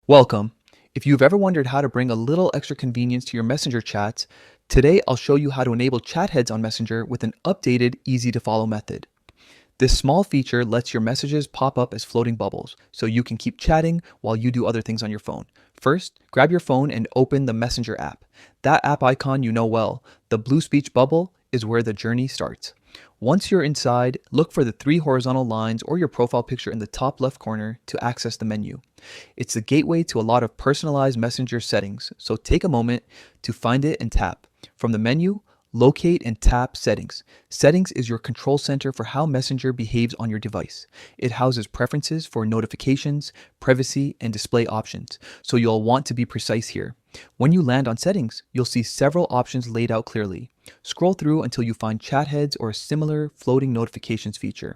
Welcome. If you've ever wondered how to bring a little extra convenience to your Messenger chats, today I'll show you how to enable chat heads on Messenger with an updated, easy to follow method. This small feature lets your messages pop up as floating bubbles, so you can keep chatting while you do other things on your phone. First, grab your phone and open the Messenger app. That app icon you know well, the blue speech bubble, is where the journey starts. Once you're inside, look for the three horizontal lines or your profile picture in the top left corner to access the menu. It's the gateway to a lot of personalized Messenger settings, so take a moment to find it and tap. From the menu, locate and tap Settings. Settings is your control center for how Messenger behaves on your device. It houses preferences for notifications, privacy, and display options, so you'll want to be precise here. When you land on Settings, you'll see several options laid out clearly. Scroll through until you find chat heads or a similar floating notifications feature.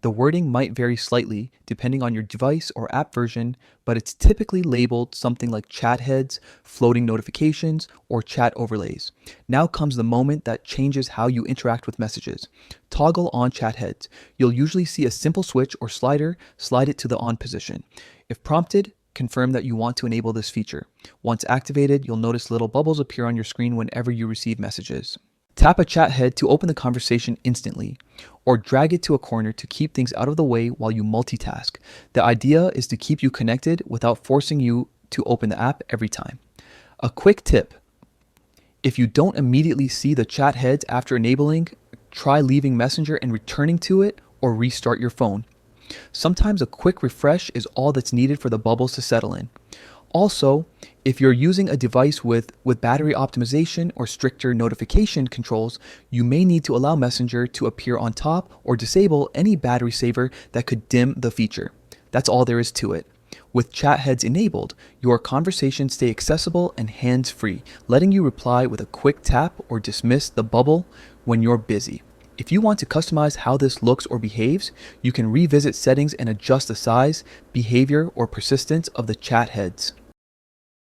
The wording might vary slightly depending on your device or app version, but it's typically labeled something like chat heads, floating notifications, or chat overlays. Now comes the moment that changes how you interact with messages. Toggle on chat heads. You'll usually see a simple switch or slider, slide it to the on position. If prompted, confirm that you want to enable this feature. Once activated, you'll notice little bubbles appear on your screen whenever you receive messages. Tap a chat head to open the conversation instantly, or drag it to a corner to keep things out of the way while you multitask. The idea is to keep you connected without forcing you to open the app every time. A quick tip: if you don't immediately see the chat heads after enabling, try leaving Messenger and returning to it, or restart your phone. Sometimes a quick refresh is all that's needed for the bubbles to settle in. Also, if you're using a device with battery optimization or stricter notification controls, you may need to allow Messenger to appear on top or disable any battery saver that could dim the feature. That's all there is to it. With chat heads enabled, your conversations stay accessible and hands-free, letting you reply with a quick tap or dismiss the bubble when you're busy. If you want to customize how this looks or behaves, you can revisit settings and adjust the size, behavior, or persistence of the chat heads.